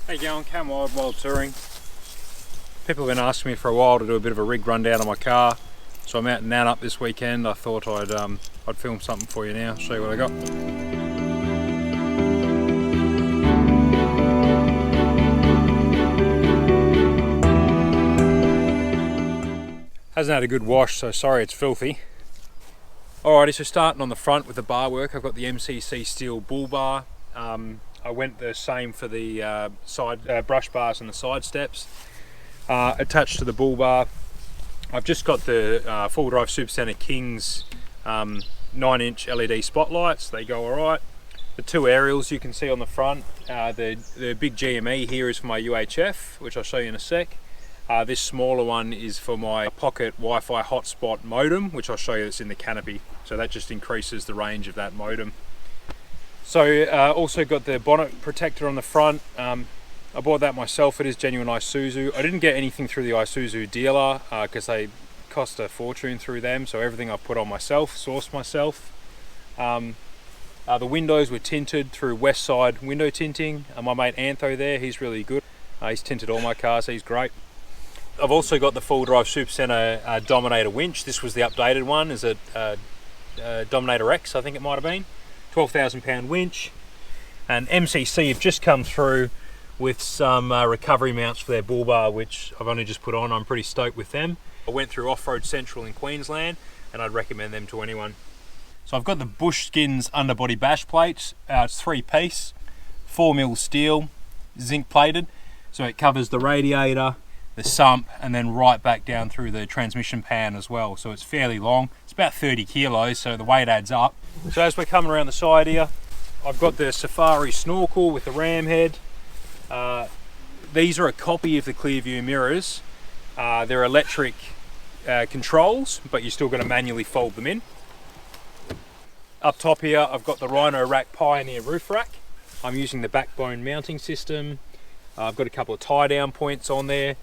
How you going? Cam Wild Touring. People have been asking me for a while to do a bit of a rig rundown on my car, so I'm out in Nannup this weekend. I thought I'd film something for you now, show you what I got. Hasn't had a good wash, so sorry it's filthy. Alrighty, so starting on the front with the bar work, I've got the MCC steel bull bar. I went the same for the side brush bars and the side steps. Attached to the bull bar, I've just got the Full Drive Supercenter Kings 9-inch LED spotlights. They go alright. The two aerials you can see on the front. The big GME here is for my UHF, which I'll show you in a sec. This smaller one is for my pocket Wi-Fi hotspot modem, which I'll show you that's in the Canopy. So that just increases the range of that modem. So also got the bonnet protector on the front. I bought that myself. It is genuine Isuzu. I didn't get anything through the Isuzu dealer because they cost a fortune through them. So everything I put on myself, sourced myself. The windows were tinted through West Side Window Tinting. My mate Antho there, he's really good. He's tinted all my cars, he's great. I've also got the Full Drive Supercenter Dominator winch. This was the updated one. Is it Dominator X, I think it might have been. 12,000 pound winch. And MCC have just come through with some recovery mounts for their bull bar, which I've only just put on. I'm pretty stoked with them. I went through Off-Road Central in Queensland and I'd recommend them to anyone. So I've got the Bush Skins underbody bash plates. It's 3-piece, 4mm steel, zinc plated. So it covers the radiator, the sump, and then right back down through the transmission pan as well. So it's fairly long. It's about 30 kilos, so the weight adds up. So as we're coming around the side here, I've got the Safari snorkel with the ram head. These are a copy of the Clearview mirrors. They're electric controls, but you're still going to manually fold them in. Up top here, I've got the Rhino Rack Pioneer roof rack. I'm using the backbone mounting system. I've got a couple of tie down points on there.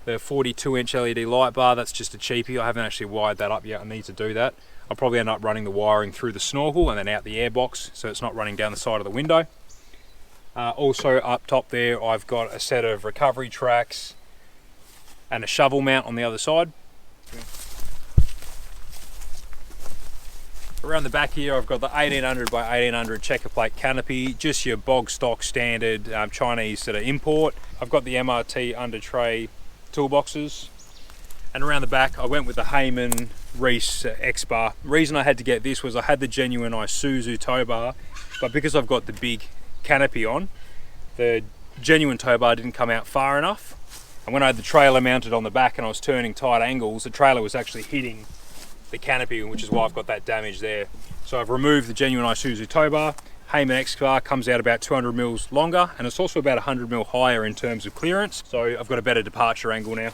The 42-inch LED light bar, that's just a cheapie. I haven't actually wired that up yet. I need to do that. I'll probably end up running the wiring through the snorkel and then out the airbox, so it's not running down the side of the window. Also up top there, I've got a set of recovery tracks and a shovel mount on the other side. Around the back here, I've got the 1800 by 1800 checker plate canopy, just your bog stock standard Chinese sort of import. I've got the MRT under tray toolboxes. And around the back, I went with the Heyman Reese X-Bar. The reason I had to get this was I had the genuine Isuzu tow bar, but because I've got the big canopy on, the genuine tow bar didn't come out far enough. And when I had the trailer mounted on the back and I was turning tight angles, the trailer was actually hitting the canopy, which is why I've got that damage there. So I've removed the genuine Isuzu tow bar. Heyman X-Bar comes out about 200 mils longer, and it's also about 100 mil higher in terms of clearance. So I've got a better departure angle now.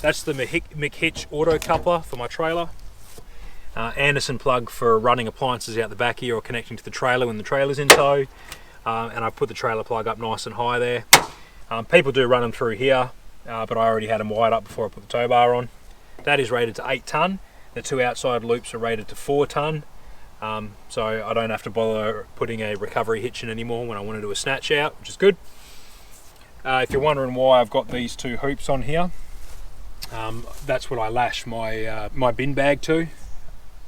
That's the McHitch auto coupler for my trailer. Anderson plug for running appliances out the back here or connecting to the trailer when the trailer's in tow. And I put the trailer plug up nice and high there. People do run them through here, but I already had them wired up before I put the tow bar on. That is rated to 8 tonne. The two outside loops are rated to 4 tonne. So I don't have to bother putting a recovery hitch in anymore when I want to do a snatch out, which is good. If you're wondering why I've got these two hoops on here, that's what I lash my bin bag to.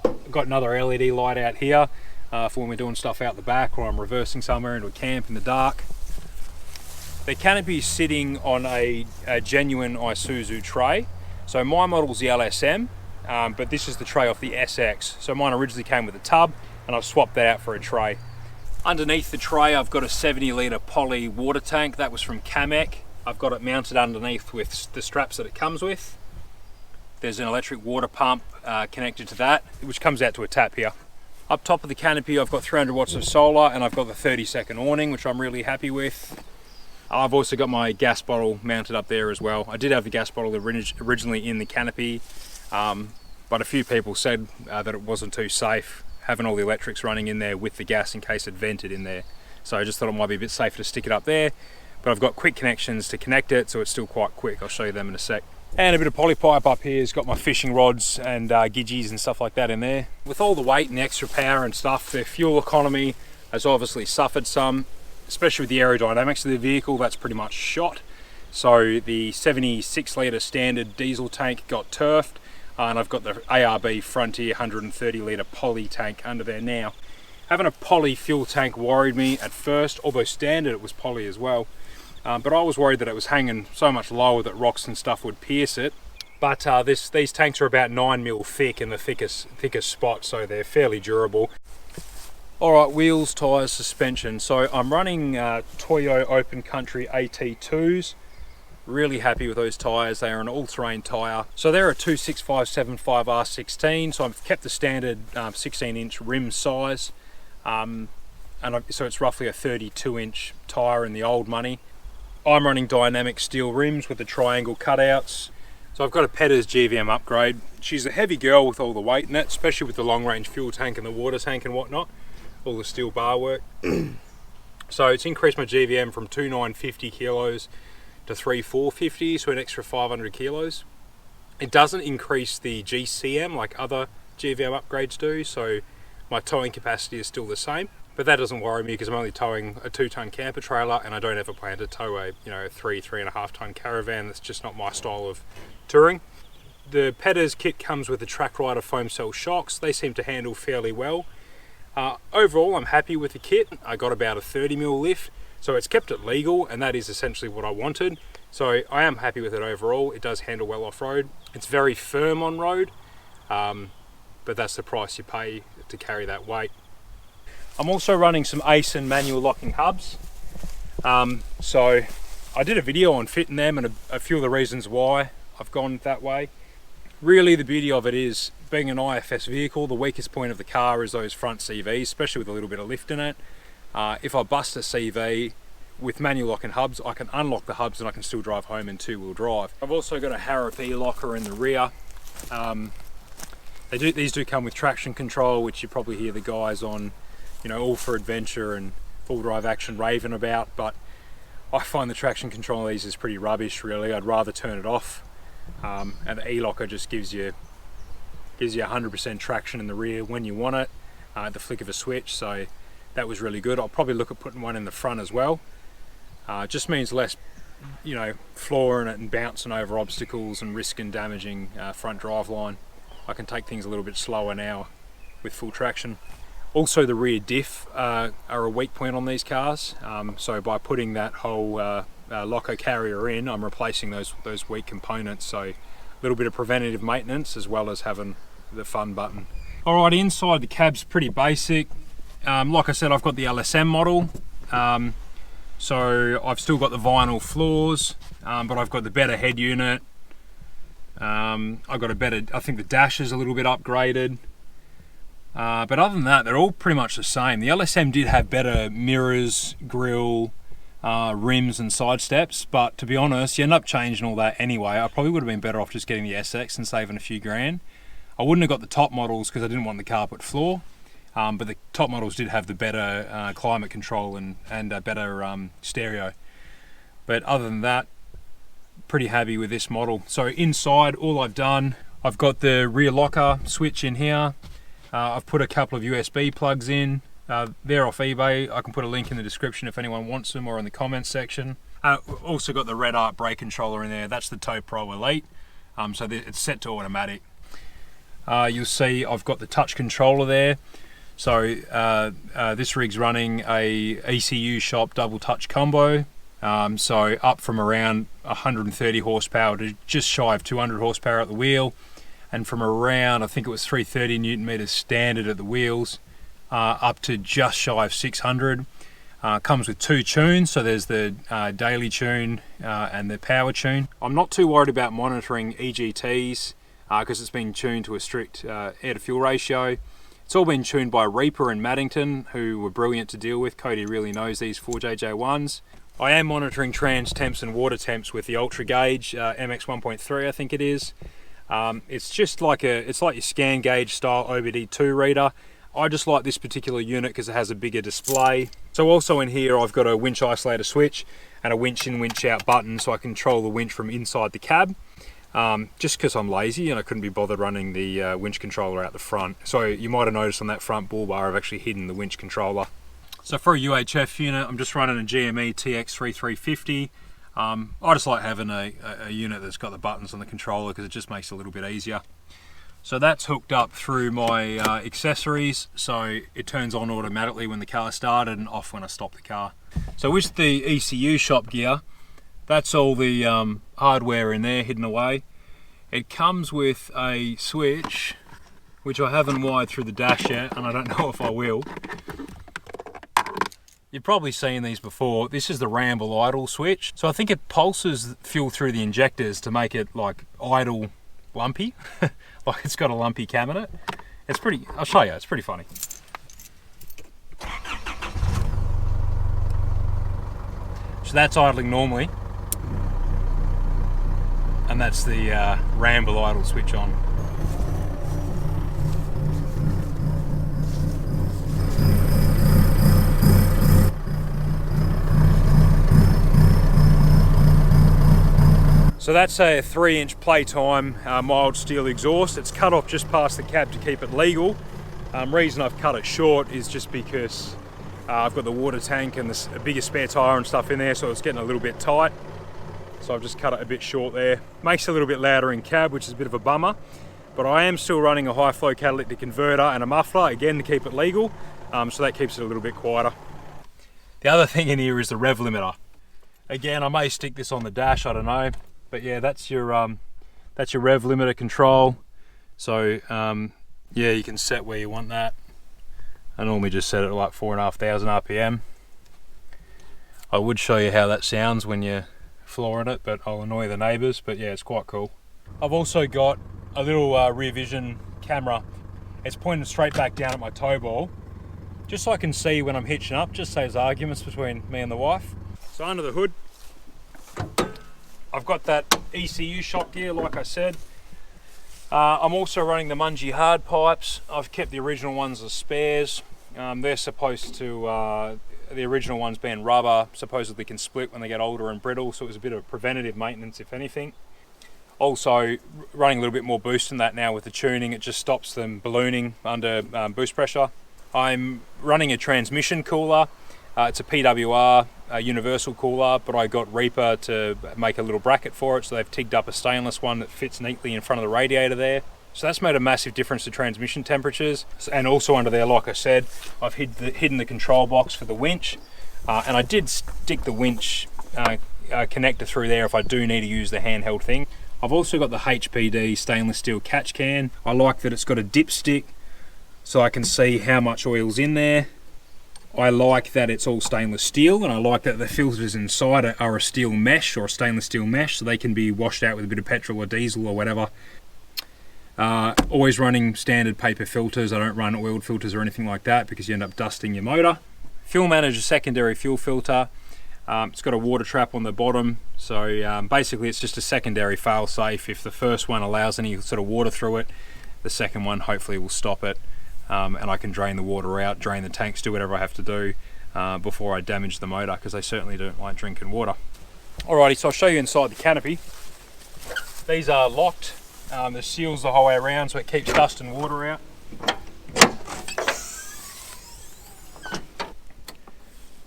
I've got another LED light out here for when we're doing stuff out the back or I'm reversing somewhere into a camp in the dark. The canopy is sitting on a genuine Isuzu tray. So my model's the LSM, but this is the tray off the SX. So mine originally came with a tub and I've swapped that out for a tray. Underneath the tray I've got a 70-litre poly water tank. That was from Camek. I've got it mounted underneath with the straps that it comes with. There's an electric water pump connected to that, which comes out to a tap here. Up top of the canopy I've got 300 watts of solar and I've got the 30-second awning, which I'm really happy with. I've also got my gas bottle mounted up there as well. I did have the gas bottle originally in the canopy, but a few people said that it wasn't too safe having all the electrics running in there with the gas in case it vented in there. So I just thought it might be a bit safer to stick it up there. But I've got quick connections to connect it, so it's still quite quick. I'll show you them in a sec. And a bit of poly pipe up here. It's got my fishing rods and gidgies and stuff like that in there. With all the weight and extra power and stuff, the fuel economy has obviously suffered some. especially with the aerodynamics of the vehicle, that's pretty much shot. So the 76 litre standard diesel tank got turfed, and I've got the ARB Frontier 130 litre poly tank under there now. Having a poly fuel tank worried me at first, although standard it was poly as well. But I was worried that it was hanging so much lower that rocks and stuff would pierce it. But these tanks are about 9mm thick in the thickest spot, so they're fairly durable. Alright, wheels, tyres, suspension. So I'm running Toyo Open Country AT2s. Really happy with those tyres. They are an all-terrain tyre. So they're a 265/75 R16, so I've kept the standard 16-inch rim size. So it's roughly a 32-inch tyre in the old money. I'm running dynamic steel rims with the triangle cutouts. So I've got a Petters GVM upgrade. She's a heavy girl with all the weight in it, especially with the long-range fuel tank and the water tank and whatnot. All the steel bar work. So it's increased my GVM from 2,950 kilos to 3,450, so an extra 500 kilos. It doesn't increase the GCM like other GVM upgrades do, so my towing capacity is still the same. But that doesn't worry me because I'm only towing a 2-ton camper trailer, and I don't ever plan to tow a 3.5 ton caravan. That's just not my style of touring. The Petters kit comes with the Track Rider foam cell shocks. They seem to handle fairly well. Overall, I'm happy with the kit. I got about a 30mm lift, so it's kept it legal, and that is essentially what I wanted. So I am happy with it overall. It does handle well off-road. It's very firm on road, but that's the price you pay to carry that weight. I'm also running some Aisin manual locking hubs. So I did a video on fitting them and a few of the reasons why I've gone that way. Really, the beauty of it is, being an IFS vehicle, the weakest point of the car is those front CVs, especially with a little bit of lift in it. If I bust a CV with manual locking hubs, I can unlock the hubs and I can still drive home in 2-wheel drive. I've also got a Harrop E-locker in the rear. These do come with traction control, which you probably hear the guys on, All for Adventure and Full Drive Action raving about, but I find the traction control of these is pretty rubbish, really. I'd rather turn it off. And the E-locker just gives you 100% traction in the rear when you want it, at the flick of a switch, so that was really good. I'll probably look at putting one in the front as well. Just means less, flooring it and bouncing over obstacles and risking damaging front drive line. I can take things a little bit slower now with full traction. Also, the rear diff are a weak point on these cars, so by putting that whole loco carrier in, I'm replacing those weak components, so a little bit of preventative maintenance as well as having the fun button. Alright, inside the cab's pretty basic. Like I said, I've got the LSM model, so I've still got the vinyl floors, but I've got the better head unit. I've got I think the dash is a little bit upgraded. But other than that, they're all pretty much the same. The LSM did have better mirrors, grille, rims and side steps, but to be honest, you end up changing all that anyway. I probably would have been better off just getting the SX and saving a few grand. I wouldn't have got the top models because I didn't want the carpet floor, but the top models did have the better climate control and a better stereo. But other than that, pretty happy with this model. So inside, all I've done, I've got the rear locker switch in here. I've put a couple of USB plugs in. They're off eBay. I can put a link in the description if anyone wants them, or in the comments section. Also got the Red Art brake controller in there. That's the Tow Pro Elite. So it's set to automatic. You'll see I've got the touch controller there. So this rig's running a ECU shop double touch combo. So up from around 130 horsepower to just shy of 200 horsepower at the wheel. And from around, I think it was 330 Newton meters standard at the wheels, up to just shy of 600. Comes with 2 tunes, so there's the daily tune and the power tune. I'm not too worried about monitoring EGTs because it's been tuned to a strict air to fuel ratio. It's all been tuned by Reaper and Maddington, who were brilliant to deal with. Cody really knows these 4JJ1s. I am monitoring trans temps and water temps with the Ultra Gauge MX 1.3, I think it is. It's just like your scan gauge style OBD2 reader. I just like this particular unit because it has a bigger display. So also in here I've got a winch isolator switch and a winch in, winch out button, so I control the winch from inside the cab. Just because I'm lazy and I couldn't be bothered running the winch controller out the front. So you might have noticed on that front bull bar I've actually hidden the winch controller. So for a UHF unit, I'm just running a GME TX3350. I just like having a unit that's got the buttons on the controller because it just makes it a little bit easier. So that's hooked up through my accessories, so it turns on automatically when the car started and off when I stop the car. So with the ECU shop gear, that's all the hardware in there hidden away. It comes with a switch, which I haven't wired through the dash yet, and I don't know if I will. You've probably seen these before. This is the ramble idle switch. So I think it pulses fuel through the injectors to make it like idle lumpy. Like it's got a lumpy cam in it. It's pretty, I'll show you, it's pretty funny. So that's idling normally. And that's the ramble idle switch on. So that's a 3-inch playtime mild steel exhaust. It's cut off just past the cab to keep it legal. Reason I've cut it short is just because I've got the water tank and a bigger spare tyre and stuff in there, so it's getting a little bit tight. So I've just cut it a bit short there. Makes it a little bit louder in cab, which is a bit of a bummer. But I am still running a high flow catalytic converter and a muffler, again to keep it legal. So that keeps it a little bit quieter. The other thing in here is the rev limiter. Again, I may stick this on the dash, I don't know. But yeah, that's your rev limiter control. So yeah, you can set where you want that. I normally just set it at like 4,500 RPM. I would show you how that sounds when you're flooring it, but I'll annoy the neighbours. But yeah, it's quite cool. I've also got a little rear vision camera. It's pointing straight back down at my tow ball, just so I can see when I'm hitching up, just so there's arguments between me and the wife. So under the hood, I've got that ECU shop gear, like I said. I'm also running the Mungie hard pipes. I've kept the original ones as spares. They're supposed to, the original ones being rubber, supposedly can split when they get older and brittle, so it was a bit of preventative maintenance, if anything. Also, running a little bit more boost in that now with the tuning, it just stops them ballooning under boost pressure. I'm running a transmission cooler. It's a PWR universal cooler, but I got Reaper to make a little bracket for it, so they've tigged up a stainless one that fits neatly in front of the radiator there. So that's made a massive difference to transmission temperatures. And also under there, like I said, I've hidden the control box for the winch, and I did stick the winch connector through there if I do need to use the handheld thing. I've also got the HPD stainless steel catch can. I like that it's got a dipstick, so I can see how much oil's in there. I like that it's all stainless steel, and I like that the filters inside it are a steel mesh or a stainless steel mesh, so they can be washed out with a bit of petrol or diesel or whatever. Always running standard paper filters. I don't run oiled filters or anything like that because you end up dusting your motor. Fuel manager secondary fuel filter. It's got a water trap on the bottom, so basically it's just a secondary fail safe. If the first one allows any sort of water through it, the second one hopefully will stop it. And I can drain the water out, drain the tanks, do whatever I have to do before I damage the motor, because they certainly don't like drinking water. Alrighty, so I'll show you inside the canopy. These are locked. There's seals the whole way around, so it keeps dust and water out.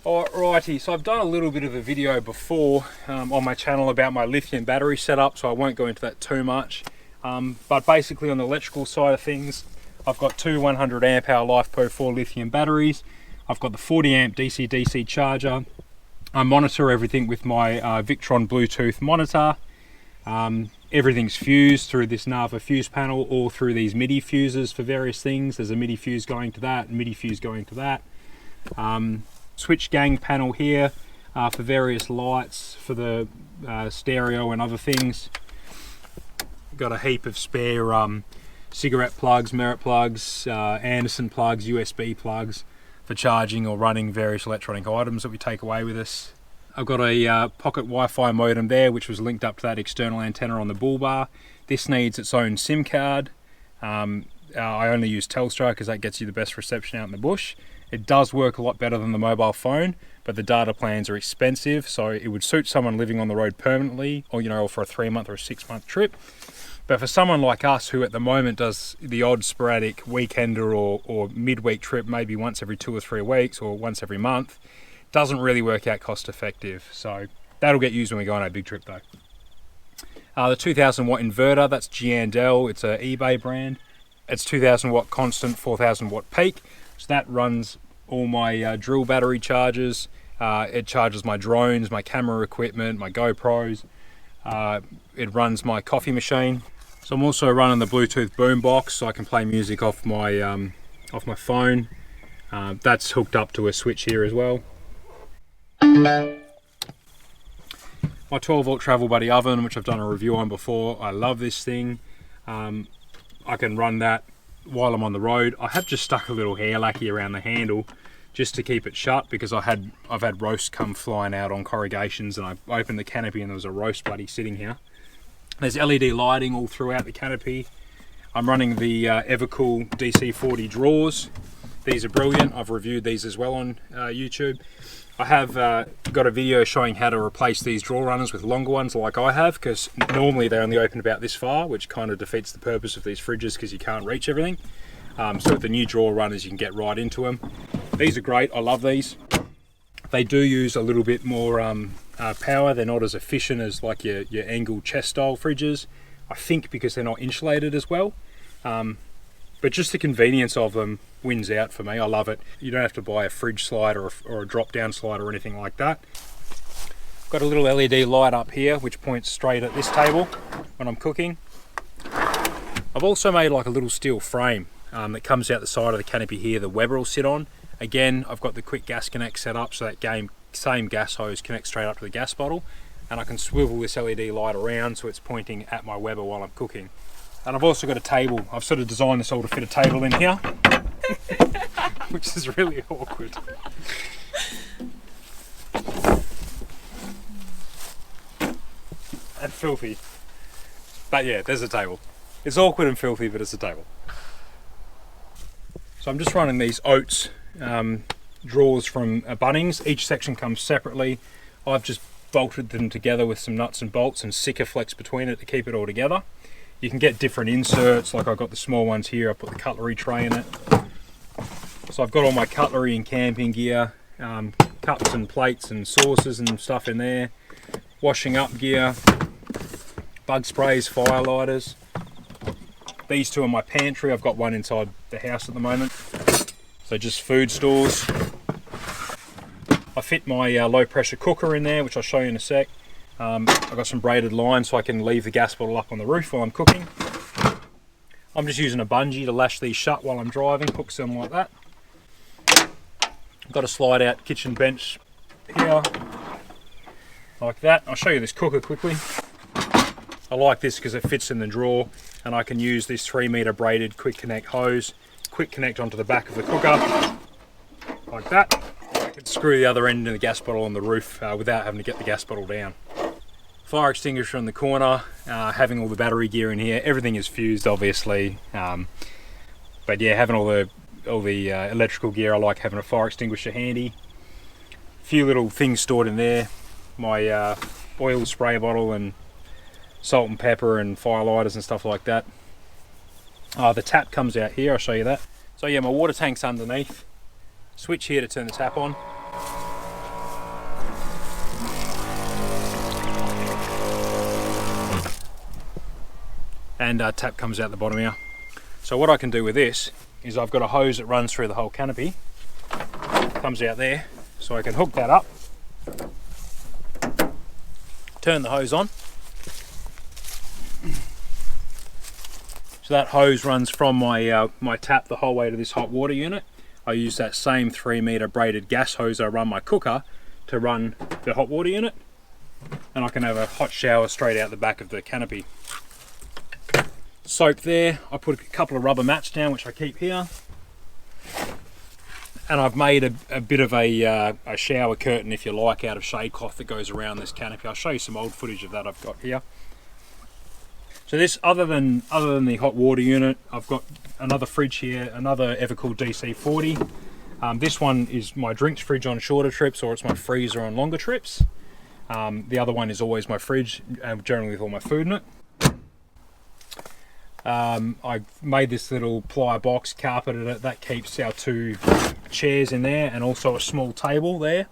Alrighty, so I've done a little bit of a video before on my channel about my lithium battery setup, so I won't go into that too much. But basically on the electrical side of things, I've got two 100 amp hour LiFePO4 lithium batteries. I've got the 40 amp DC-DC charger. I monitor everything with my Victron Bluetooth monitor. Everything's fused through this Nava fuse panel or through these MIDI fuses for various things. There's a MIDI fuse going to that, MIDI fuse going to that. Switch gang panel here for various lights for the stereo and other things. Got a heap of spare cigarette plugs, Merit plugs, Anderson plugs, USB plugs for charging or running various electronic items that we take away with us. I've got a pocket Wi-Fi modem there, which was linked up to that external antenna on the bull bar. This needs its own SIM card. I only use Telstra because that gets you the best reception out in the bush. It does work a lot better than the mobile phone, but the data plans are expensive, so it would suit someone living on the road permanently, or or for a 3-month or a 6-month trip. But for someone like us who at the moment does the odd sporadic weekender or midweek trip, maybe once every 2 or 3 weeks or once every month, doesn't really work out cost effective. So that'll get used when we go on our big trip though. The 2000 watt inverter, that's Giandel, it's an eBay brand. It's 2000 watt constant, 4000 watt peak. So that runs all my drill battery charges. It charges my drones, my camera equipment, my GoPros. It runs my coffee machine. So I'm also running the Bluetooth boombox so I can play music off my phone. That's hooked up to a switch here as well. My 12 volt Travel Buddy oven, which I've done a review on before. I love this thing. I can run that while I'm on the road. I have just stuck a little hair lacquer around the handle just to keep it shut, because I've had roast come flying out on corrugations, and I opened the canopy and there was a roast buddy sitting here. There's LED lighting all throughout the canopy. I'm running the Evercool DC40 drawers. These are brilliant. I've reviewed these as well on YouTube. I have got a video showing how to replace these draw runners with longer ones like I have, because normally they only open about this far, which kind of defeats the purpose of these fridges because you can't reach everything. So with the new draw runners you can get right into them. These are great, I love these. They do use a little bit more power. They're not as efficient as like your angled chest style fridges, I think because they're not insulated as well. But just the convenience of them wins out for me. I love it. You don't have to buy a fridge slider or a drop down slider or anything like that. Got a little LED light up here which points straight at this table when I'm cooking. I've also made like a little steel frame that comes out the side of the canopy here the Weber will sit on. Again, I've got the quick gas connect set up so that same gas hose connects straight up to the gas bottle, and I can swivel this LED light around so it's pointing at my Weber while I'm cooking. And I've also got a table. I've sort of designed this all to fit a table in here, which is really awkward. And filthy. But yeah, there's a table. It's awkward and filthy, but it's a table. So I'm just running these oats drawers from Bunnings. Each section comes separately. I've just bolted them together with some nuts and bolts and Sikaflex between it to keep it all together. You can get different inserts, like I've got the small ones here. I put the cutlery tray in it. So I've got all my cutlery and camping gear, cups and plates and saucers and stuff in there, washing up gear, bug sprays, fire lighters. These two are my pantry. I've got one inside the house at the moment. So just food stores. I fit my low pressure cooker in there, which I'll show you in a sec. I've got some braided line so I can leave the gas bottle up on the roof while I'm cooking. I'm just using a bungee to lash these shut while I'm driving, hooks them like that. I've got a slide out kitchen bench here, like that. I'll show you this cooker quickly. I like this because it fits in the drawer, and I can use this 3-meter braided quick connect hose, quick connect onto the back of the cooker, like that. I can screw the other end in the gas bottle on the roof without having to get the gas bottle down. Fire extinguisher in the corner, having all the battery gear in here. Everything is fused, obviously, but yeah, having all the electrical gear. I like having a fire extinguisher handy. A few little things stored in there. My oil spray bottle and salt and pepper and fire lighters and stuff like that. The tap comes out here. I'll show you that. So yeah, my water tank's underneath. Switch here to turn the tap on. And tap comes out the bottom here. So what I can do with this is I've got a hose that runs through the whole canopy, comes out there, so I can hook that up, turn the hose on. So that hose runs from my my tap the whole way to this hot water unit. I use that same 3-meter braided gas hose I run my cooker to run the hot water unit, and I can have a hot shower straight out the back of the canopy. Soap there. I put a couple of rubber mats down which I keep here, and I've made a bit of a shower curtain, if you like, out of shade cloth that goes around this canopy. I'll show you some old footage of that I've got here. So this, other than the hot water unit, I've got another fridge here, another Evercool DC40. This one is my drinks fridge on shorter trips, or it's my freezer on longer trips. The other one is always my fridge, generally with all my food in it. I made this little ply box, carpeted it. That keeps our 2 chairs in there, and also a small table there.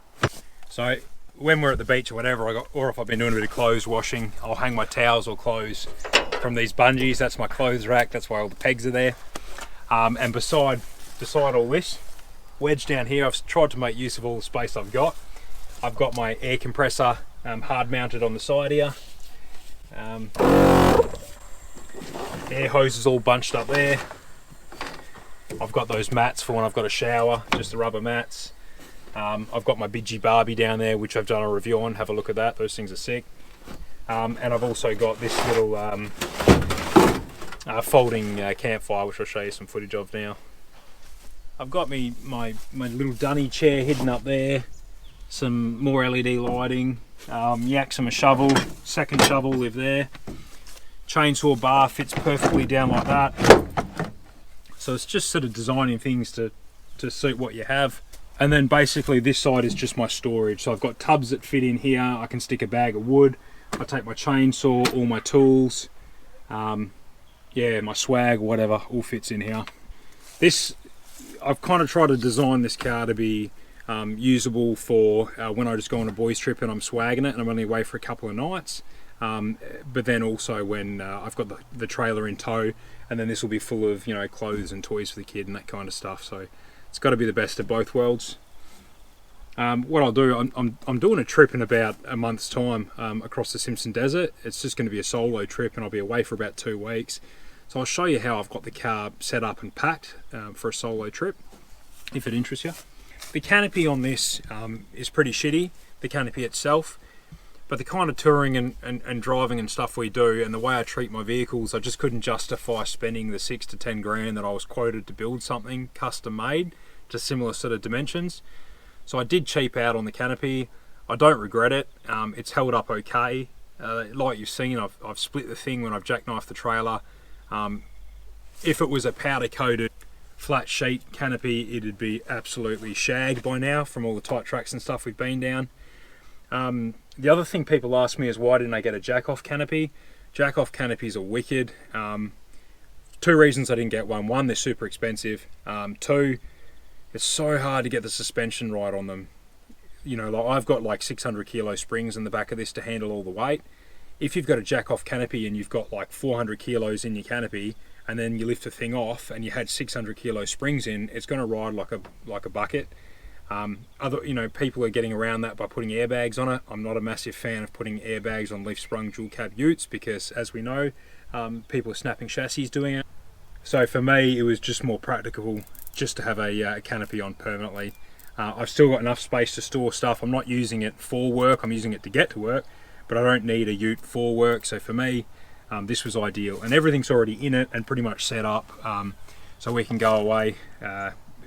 So when we're at the beach or whatever, or if I've been doing a bit of clothes washing, I'll hang my towels or clothes from these bungees. That's my clothes rack. That's why all the pegs are there. And beside all this, wedge down here, I've tried to make use of all the space I've got. I've got my air compressor hard mounted on the side here. Air hoses all bunched up there. I've got those mats for when I've got a shower, just the rubber mats. I've got my Bidgie Barbie down there, which I've done a review on. Have a look at that. Those things are sick. And I've also got this little folding campfire, which I'll show you some footage of now. I've got my little dunny chair hidden up there. Some more LED lighting. Yaks and a shovel. Second shovel live there. Chainsaw bar fits perfectly down like that. So it's just sort of designing things to suit what you have. And then basically this side is just my storage. So I've got tubs that fit in here. I can stick a bag of wood. I take my chainsaw, all my tools, yeah, my swag, whatever, all fits in here. I've kind of tried to design this car to be usable for when I just go on a boys trip and I'm swagging it and I'm only away for a couple of nights. But then also when I've got the trailer in tow, and then this will be full of, you know, clothes and toys for the kid and that kind of stuff. So it's got to be the best of both worlds. What I'll do, I'm doing a trip in about a month's time across the Simpson Desert. It's just going to be a solo trip, and I'll be away for about 2 weeks. So I'll show you how I've got the car set up and packed for a solo trip, if it interests you. The canopy on this is pretty shitty, the canopy itself, but the kind of touring and driving and stuff we do, and the way I treat my vehicles, I just couldn't justify spending the 6 to 10 grand that I was quoted to build something custom made to similar sort of dimensions. So I did cheap out on the canopy. I don't regret it. It's held up okay. Like you've seen, I've split the thing when I've jackknifed the trailer. If it was a powder coated flat sheet canopy, it'd be absolutely shagged by now from all the tight tracks and stuff we've been down. The other thing people ask me is, why didn't I get a jack-off canopy? Jack-off canopies are wicked. 2 reasons I didn't get one. 1, they're super expensive. 2, it's so hard to get the suspension right on them. You know, like I've got like 600 kilo springs in the back of this to handle all the weight. If you've got a jack-off canopy and you've got like 400 kilos in your canopy, and then you lift the thing off and you had 600 kilo springs in, it's going to ride like a bucket. People are getting around that by putting airbags on it. I'm not a massive fan of putting airbags on leaf-sprung dual-cab utes because, as we know, people are snapping chassis doing it. So for me, it was just more practical just to have a canopy on permanently. I've still got enough space to store stuff. I'm not using it for work, I'm using it to get to work, but I don't need a ute for work. So for me, this was ideal, and everything's already in it and pretty much set up, so we can go away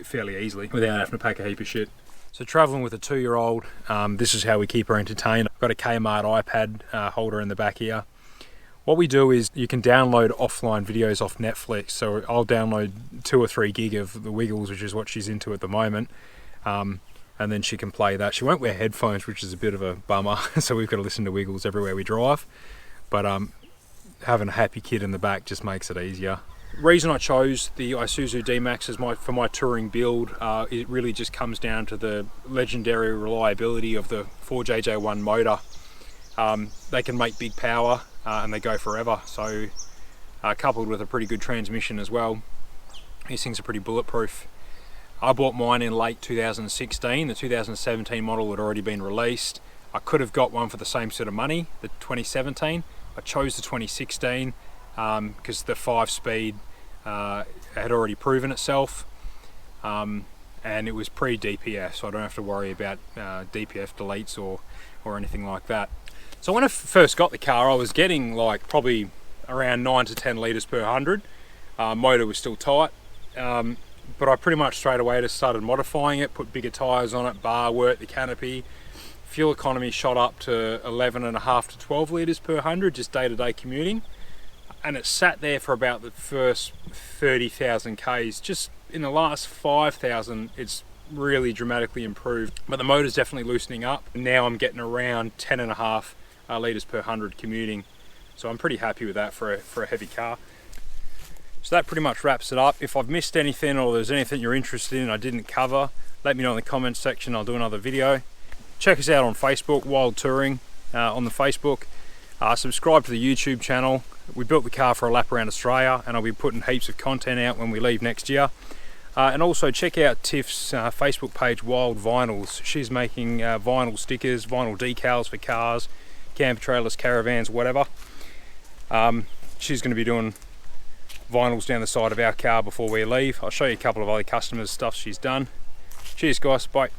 fairly easily without having to pack a heap of shit. So traveling with a 2-year-old, this is how we keep her entertained. I've got a Kmart iPad holder in the back here. What we do is you can download offline videos off Netflix. So I'll download 2 or 3 gig of The Wiggles, which is what she's into at the moment. And then she can play that. She won't wear headphones, which is a bit of a bummer. So we've got to listen to Wiggles everywhere we drive. But having a happy kid in the back just makes it easier. The reason I chose the Isuzu Dmax for my touring build, it really just comes down to the legendary reliability of the 4JJ1 motor. They can make big power and they go forever. So coupled with a pretty good transmission as well, these things are pretty bulletproof. I bought mine in late 2016. The 2017 model had already been released. I could have got one for the same sort of money, the 2017. I chose the 2016 because the 5-speed had already proven itself, and it was pre-DPF, so I don't have to worry about DPF deletes or anything like that. So when I first got the car, I was getting like probably around 9 to 10 litres per 100. Motor was still tight, but I pretty much straight away just started modifying it, put bigger tyres on it, bar work, the canopy. Fuel economy shot up to 11.5 to 12 litres per 100, just day-to-day commuting. And it sat there for about the first 30,000 Ks. Just in the last 5,000, it's really dramatically improved. But the motor's definitely loosening up. Now I'm getting around 10.5 litres per 100 commuting. So I'm pretty happy with that for a heavy car. So that pretty much wraps it up. If I've missed anything or there's anything you're interested in I didn't cover, let me know in the comments section. I'll do another video. Check us out on Facebook, Wild Touring on the Facebook. Subscribe to the YouTube channel. We built the car for a lap around Australia, and I'll be putting heaps of content out when we leave next year. And also check out Tiff's Facebook page, Wild Vinyls. She's making vinyl stickers, vinyl decals for cars, camper trailers, caravans, whatever. She's going to be doing vinyls down the side of our car before we leave. I'll show you a couple of other customers' stuff she's done. Cheers guys, bye.